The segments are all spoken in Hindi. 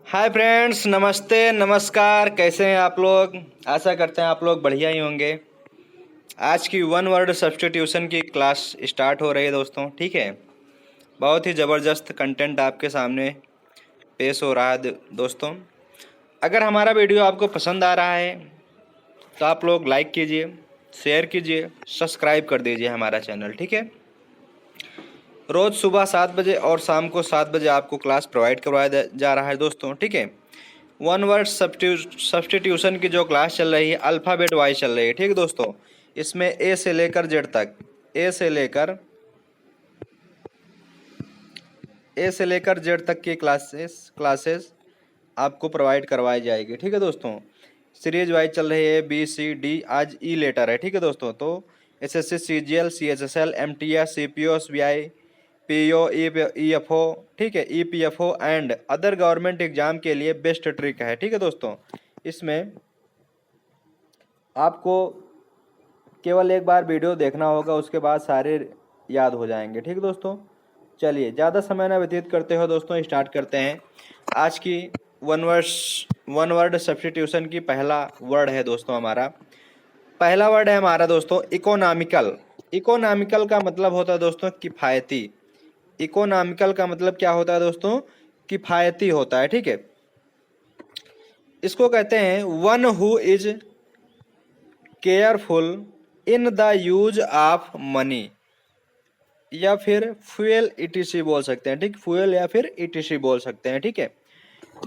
हाय फ्रेंड्स, नमस्ते नमस्कार। कैसे हैं आप लोग? आशा करते हैं आप लोग बढ़िया ही होंगे। आज की वन वर्ड सब्स्टिट्यूशन की क्लास स्टार्ट हो रही है दोस्तों। ठीक है, बहुत ही ज़बरदस्त कंटेंट आपके सामने पेश हो रहा है दोस्तों। अगर हमारा वीडियो आपको पसंद आ रहा है तो आप लोग लाइक कीजिए, शेयर कीजिए, सब्सक्राइब कर दीजिए हमारा चैनल। ठीक है, रोज़ सुबह 7 बजे और शाम को 7 बजे आपको क्लास प्रोवाइड करवाया जा रहा है दोस्तों। ठीक है, वन वर्ड सब्स्टिट्यूशन की जो क्लास चल रही है अल्फ़ाबेट वाइज चल रही है। ठीक है दोस्तों, इसमें ए से लेकर जेड तक, ए से लेकर जेड तक की क्लासेस आपको प्रोवाइड करवाई जाएगी। ठीक है दोस्तों, सीरीज वाइज चल रही है बी सी डी, आज ई लेटर है। ठीक है दोस्तों, तो SSC CGL CHSL MTS CPO SBI PO EFO, ठीक है, EPFO and other government exam के लिए बेस्ट ट्रिक है। ठीक है दोस्तों, इसमें आपको केवल एक बार वीडियो देखना होगा, उसके बाद सारे याद हो जाएंगे। ठीक है दोस्तों, चलिए ज़्यादा समय न व्यतीत करते हो दोस्तों, स्टार्ट करते हैं आज की वन वर्ड सब्स्टिट्यूशन की। पहला वर्ड है दोस्तों हमारा, पहला वर्ड है हमारा दोस्तों इकोनॉमिकल। इकोनॉमिकल का मतलब होता है दोस्तों किफ़ायती। इकोनॉमिकल का मतलब क्या होता है दोस्तों? किफ़ायती होता है। ठीक है, इसको कहते हैं one who is careful in the use of money, या फिर फ्यूल ईटीसी बोल सकते हैं। ठीक, फ्यूल या फिर ईटीसी बोल सकते हैं। ठीक है,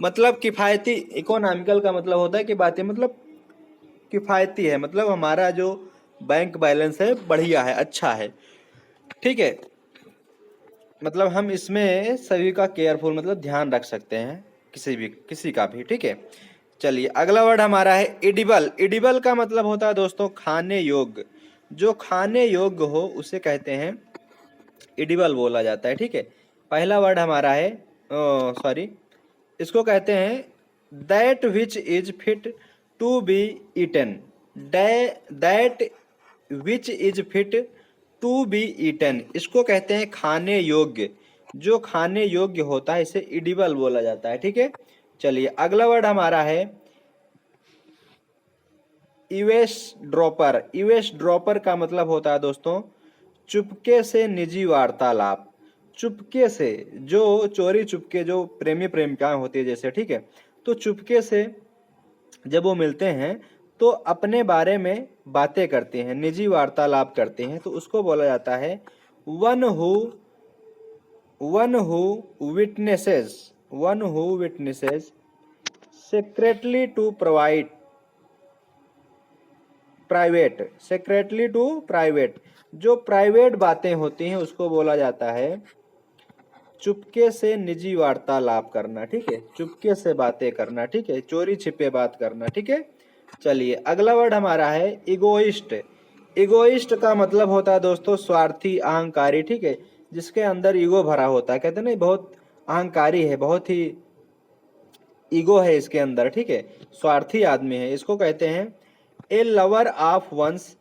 मतलब किफ़ायती। इकोनॉमिकल का मतलब होता है कि बातें मतलब किफ़ायती है, मतलब हमारा जो बैंक बैलेंस है बढ़िया है, अच्छा है। ठीक है, मतलब हम इसमें सभी का केयरफुल मतलब ध्यान रख सकते हैं, किसी का भी। ठीक है, चलिए अगला वर्ड हमारा है एडिबल। एडिबल का मतलब होता है दोस्तों खाने योग्य। जो खाने योग्य हो उसे कहते हैं एडिबल बोला जाता है। ठीक है, पहला वर्ड हमारा है सॉरी, इसको कहते हैं that which is fit to be eaten. That which is fit to be eaten, इसको कहते हैं खाने योग्य। जो खाने योग्य होता है इसे एडिबल बोला जाता है। ठीक है, चलिए अगला वर्ड हमारा है ईवेस ड्रॉपर। ईवेस ड्रॉपर का मतलब होता है दोस्तों चुपके से निजी वार्तालाप। चुपके से, जो चोरी चुपके जो प्रेमी प्रेमिकाएं होती है जैसे, ठीक है, तो चुपके से जब वो मिलते हैं तो अपने बारे में बातें करते हैं, निजी वार्तालाप करते हैं, तो उसको बोला जाता है one who witnesses secretly to private. जो प्राइवेट बातें होती हैं उसको बोला जाता है चुपके से निजी वार्तालाप करना। ठीक है, चुपके से बातें करना। ठीक है, चोरी छिपे बात करना। ठीक है, चलिए अगला वर्ड हमारा है इगोइस्ट। इगोइस्ट का मतलब होता है दोस्तों स्वार्थी, अहंकारी। ठीक है, जिसके अंदर ईगो भरा होता है, कहते हैं ना बहुत अहंकारी है, बहुत ही ईगो है इसके अंदर। ठीक है, स्वार्थी आदमी है, इसको कहते हैं a lover of one's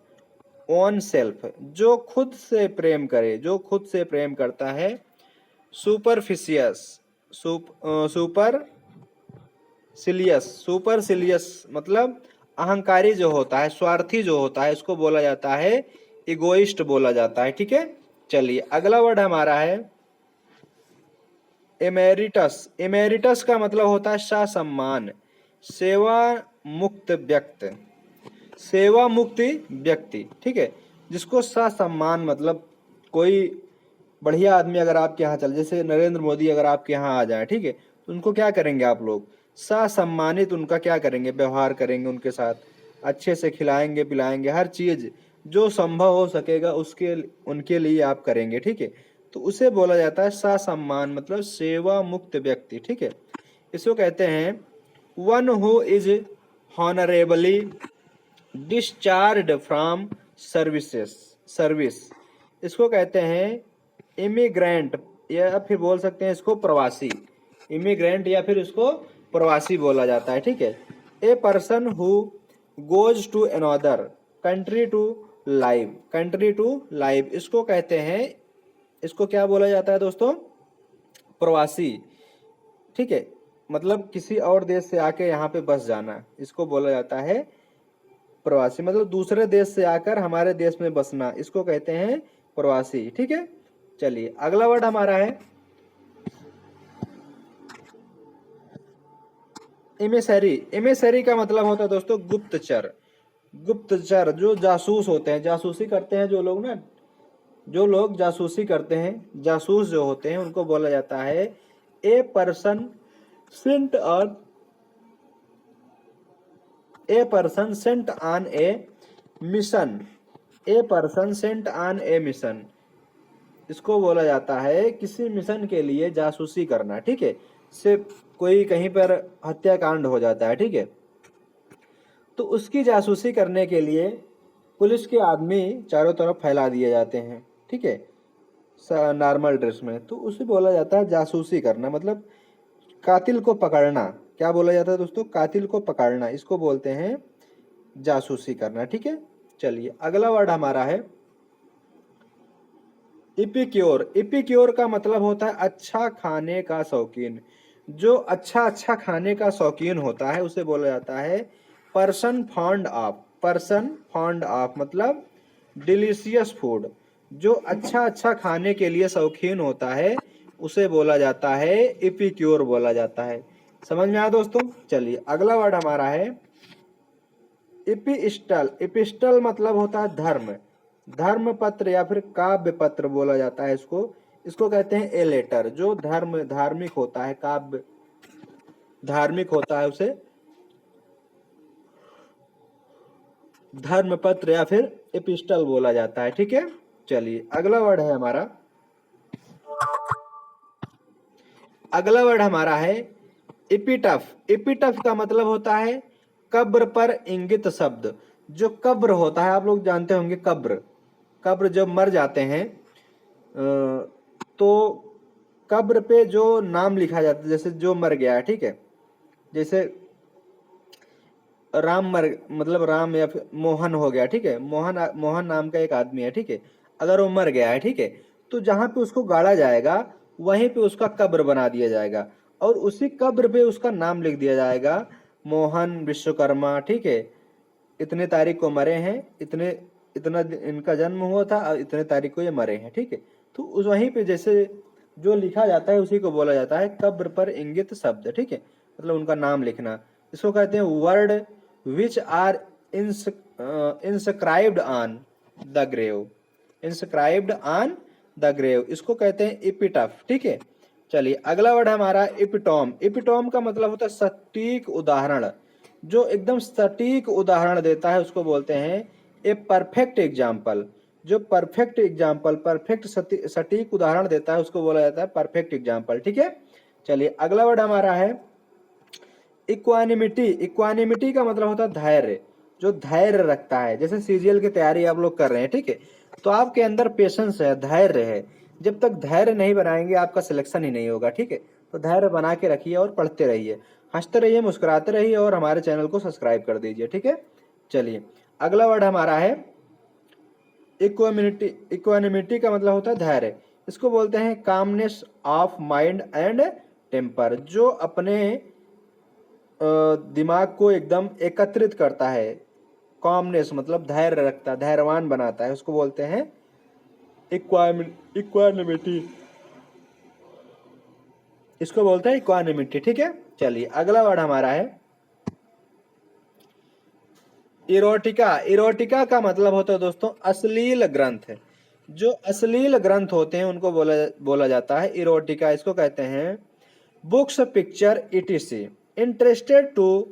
own self. जो खुद से प्रेम करे, जो खुद से प्रेम करता है। सुपरफिशियस सुपरसिलियस मतलब अहंकारी जो होता है, स्वार्थी जो होता है, इसको बोला जाता है इगोइस्ट बोला जाता है। ठीक है, चलिए अगला वर्ड हमारा है एमेरिटस। एमेरिटस का मतलब होता है ससम्मान, सेवा मुक्त व्यक्ति, सेवा मुक्ति व्यक्ति। ठीक है, जिसको ससम्मान मतलब कोई बढ़िया आदमी अगर आपके यहाँ चल, जैसे नरेंद्र मोदी अगर आपके यहाँ आ जाए, ठीक है, तो उनको क्या करेंगे आप लोग? ससम्मानित उनका क्या करेंगे? व्यवहार करेंगे उनके साथ, अच्छे से खिलाएंगे पिलाएंगे, हर चीज जो संभव हो सकेगा उसके उनके लिए आप करेंगे। ठीक है, तो उसे बोला जाता है ससम्मान मतलब सेवा मुक्त व्यक्ति। ठीक है, इसको कहते हैं one who is honourably discharged from service. इसको कहते हैं इमिग्रेंट, या फिर बोल सकते हैं इसको प्रवासी। इमिग्रेंट या फिर इसको प्रवासी बोला जाता है। ठीक है, a person who goes to another country to live, इसको कहते हैं, इसको क्या बोला जाता है दोस्तों? प्रवासी। ठीक है, मतलब किसी और देश से आके यहाँ पे बस जाना, इसको बोला जाता है प्रवासी। मतलब दूसरे देश से आकर हमारे देश में बसना, इसको कहते हैं प्रवासी। ठीक है, चलिए अगला वर्ड हमारा है एमिसरी। एमिसरी का मतलब होता है दोस्तों गुप्तचर। गुप्तचर जो जासूस होते हैं, जासूसी करते हैं जो लोग ना, जो लोग जासूसी करते हैं, जासूस जो होते हैं, उनको बोला जाता है a person Saint on a person Saint on A mission. A person Saint on A mission, इसको बोला जाता है किसी मिशन के लिए जासूसी करना। ठीक है, से कोई कहीं पर हत्याकांड हो जाता है, ठीक है, तो उसकी जासूसी करने के लिए पुलिस के आदमी चारों तरफ फैला दिए जाते हैं। ठीक है, नॉर्मल ड्रेस में, तो उसे बोला जाता है जासूसी करना। मतलब कातिल को पकड़ना, क्या बोला जाता है दोस्तों, कातिल को पकड़ना, इसको बोलते हैं जासूसी करना। ठीक है, चलिए अगला वर्ड हमारा है इपिक्योर। इपिक्योर का मतलब होता है अच्छा खाने का शौकीन। जो अच्छा अच्छा खाने का शौकीन होता है उसे बोला जाता है person fond of. Person fond of मतलब डिलीशियस फूड। जो अच्छा अच्छा खाने के लिए शौकीन होता है उसे बोला जाता है इपिक्योर बोला जाता है। समझ में आया दोस्तों। चलिए अगला वर्ड हमारा है इपिस्टल। इपिस्टल मतलब होता है धर्म। धर्म पत्र या फिर काव्य पत्र बोला जाता है इसको। इसको कहते हैं ए लेटर। जो धर्म धार्मिक होता है, काव्य धार्मिक होता है, उसे धर्म पत्र या फिर एपिस्टल बोला जाता है। ठीक है, चलिए अगला वर्ड है हमारा, अगला वर्ड हमारा है एपिटफ। एपिटफ का मतलब होता है कब्र पर इंगित शब्द। जो कब्र होता है, आप लोग जानते होंगे कब्र, कब्र जब मर जाते हैं तो कब्र पे जो नाम लिखा जाता है, जैसे जो मर गया है, ठीक है, जैसे राम मर, मतलब राम या फिर मोहन हो गया, ठीक है, मोहन, मोहन नाम का एक आदमी है, ठीक है, अगर वो मर गया है, ठीक है, तो जहां पे उसको गाड़ा जाएगा वहीं पे उसका कब्र बना दिया जाएगा और उसी कब्र पे उसका नाम लिख दिया जाएगा मोहन विश्वकर्मा। ठीक है, इतने तारीख को मरे हैं, इतने इतना इनका जन्म हुआ था और इतने तारीख को ये मरे हैं। ठीक है, तो उस वहीं पे जैसे जो लिखा जाता है उसी को बोला जाता है कब्र पर इंगित शब्द। ठीक है, मतलब उनका नाम लिखना, इसको कहते हैं word which are inscribed on the grave. Inscribed on the grave, इसको कहते हैं एपिटफ। ठीक है, चलिए अगला वर्ड हमारा एपिटोम। एपिटोम का मतलब होता है सटीक उदाहरण। जो एकदम सटीक उदाहरण देता है उसको बोलते हैं ए परफेक्ट एग्जाम्पल। जो परफेक्ट एग्जाम्पल, परफेक्ट सटीक उदाहरण देता है उसको बोला जाता है परफेक्ट एग्जाम्पल। ठीक है, चलिए अगला वर्ड हमारा है इक्वानिमिटी। इक्वानिमिटी का मतलब होता है धैर्य। जो धैर्य रखता है, जैसे सीजीएल की तैयारी आप लोग कर रहे हैं, ठीक है, तो आपके अंदर पेशेंस है, धैर्य है। जब तक धैर्य नहीं बनाएंगे आपका सिलेक्शन ही नहीं होगा। ठीक है, तो धैर्य बना के रखिए और पढ़ते रहिए, हंसते रहिए, मुस्कुराते रहिए और हमारे चैनल को सब्सक्राइब कर दीजिए। ठीक है, चलिए अगला वर्ड हमारा है इक्वानिमिटी। इक्वानिमिटी का मतलब होता है धैर्य। इसको बोलते हैं calmness of mind and temper. जो अपने दिमाग को एकदम एकत्रित करता है, कॉमनेस मतलब धैर्य रखता है, धैर्यवान बनाता है, उसको बोलते हैं इक्वानिमिटी। इसको बोलते हैं इक्वानिमिटी। ठीक है, चलिए अगला वर्ड हमारा है इरोटिका। इरोटिका का मतलब होता है दोस्तों अश्लील ग्रंथ। जो अश्लील ग्रंथ होते हैं उनको बोला जाता है इरोटिका। इसको कहते हैं books, picture, ETC interested to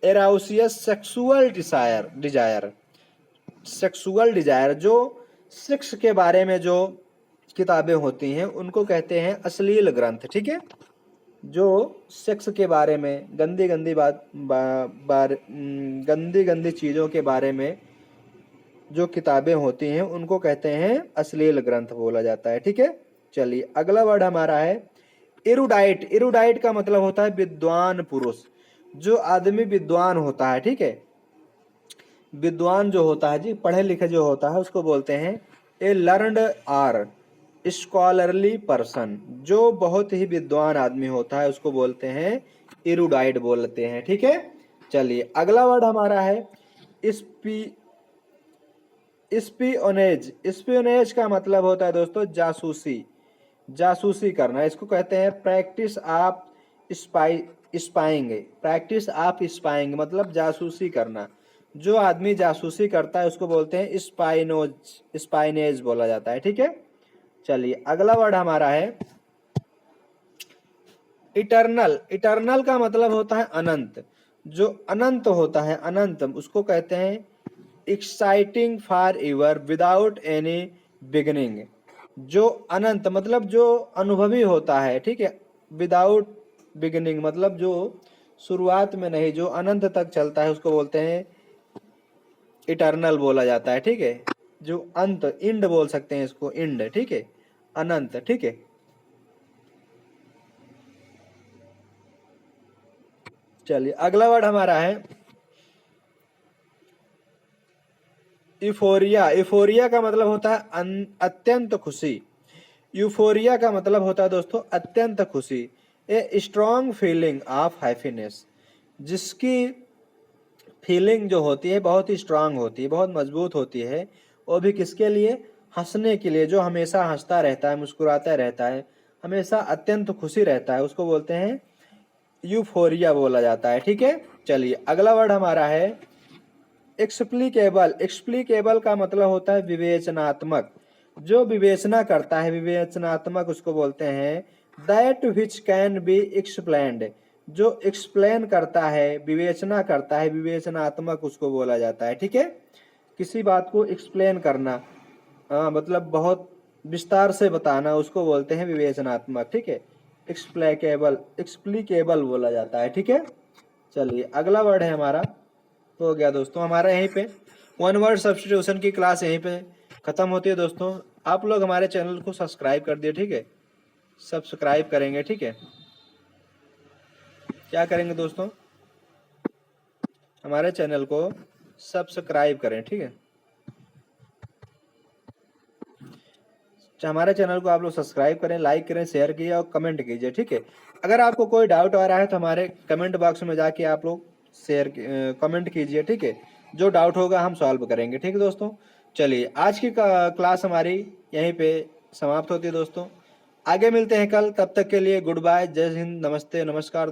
arouses sexual desire. Sexual desire, जो सेक्स के बारे में जो किताबें होती हैं उनको कहते हैं अश्लील ग्रंथ। ठीक है, जो सेक्स के बारे में गंदी गंदी गंदी गंदी चीजों के बारे में जो किताबें होती हैं उनको कहते हैं अश्लील ग्रंथ बोला जाता है। ठीक है, चलिए अगला वर्ड हमारा है इरुडाइट। इरुडाइट का मतलब होता है विद्वान पुरुष। जो आदमी विद्वान होता है, ठीक है, विद्वान जो होता है जी, पढ़े लिखे जो होता है, उसको बोलते हैं ए लर्नड आर। स्कॉलरली पर्सन, जो बहुत ही विद्वान आदमी होता है उसको बोलते हैं इरुडाइट बोलते हैं। ठीक है, चलिए अगला वर्ड हमारा है स्पी स्पियोनेज। स्पियोनेज का मतलब होता है दोस्तों जासूसी, जासूसी करना। इसको कहते हैं practice of spying. Practice of spying मतलब जासूसी करना। जो आदमी जासूसी करता है उसको बोलते हैं स्पाइनोज, स्पाइनेज बोला जाता है। ठीक है, चलिए अगला वर्ड हमारा है इटर्नल। इटर्नल का मतलब होता है अनंत। जो अनंत होता है, अनंत, उसको कहते हैं exciting for ever without any beginning. जो अनंत मतलब जो अनुभवी होता है, ठीक है, विदाउट बिगिनिंग मतलब जो शुरुआत में नहीं, जो अनंत तक चलता है उसको बोलते हैं इटर्नल बोला जाता है। ठीक है, जो अंत, इंड बोल सकते हैं इसको, इंड। ठीक है, अनंत। ठीक है, चलिए अगला वर्ड हमारा है यूफोरिया। यूफोरिया का मतलब होता है अत्यंत खुशी। यूफोरिया का मतलब होता है दोस्तों अत्यंत खुशी। A strong feeling of happiness, जिसकी फीलिंग जो होती है बहुत ही स्ट्रांग होती है, बहुत मजबूत होती है। वो भी किसके लिए? हंसने के लिए। जो हमेशा हंसता रहता है, मुस्कुराता रहता है, हमेशा अत्यंत खुशी रहता है, उसको बोलते हैं यूफोरिया बोला जाता है। ठीक है, चलिए अगला वर्ड हमारा है एक्सप्लीकेबल। एक्सप्लीकेबल का मतलब होता है विवेचनात्मक। जो विवेचना करता है, विवेचनात्मक, उसको बोलते हैं that which can be explained. जो एक्सप्लेन करता है, विवेचना करता है, विवेचनात्मक उसको बोला जाता है। ठीक है, किसी बात को एक्सप्लेन करना, मतलब बहुत विस्तार से बताना, उसको बोलते हैं विवेचनात्मक। ठीक है, एक्सप्लीकेबल, एक्सप्लीकेबल बोला जाता है। ठीक है, चलिए अगला वर्ड है हमारा, हो गया दोस्तों हमारा यहीं पे वन वर्ड सब्स्टिट्यूशन की क्लास यहीं पे खत्म होती है। दोस्तों आप लोग हमारे चैनल को सब्सक्राइब कर दिए। ठीक है, सब्सक्राइब करेंगे। ठीक है, क्या करेंगे दोस्तों? हमारे चैनल को सब्सक्राइब करें। ठीक है, हमारे चैनल को आप लोग सब्सक्राइब करें, लाइक करें, शेयर कीजिए और कमेंट कीजिए। ठीक है, अगर आपको कोई डाउट आ रहा है तो हमारे कमेंट बॉक्स में जाके आप लोग शेयर कमेंट कीजिए। ठीक है, जो डाउट होगा हम सॉल्व करेंगे। ठीक है दोस्तों, चलिए आज की क्लास हमारी यहीं पे समाप्त होती है दोस्तों। आगे मिलते हैं कल, तब तक के लिए गुड बाय, जय हिंद, नमस्ते, नमस्कार।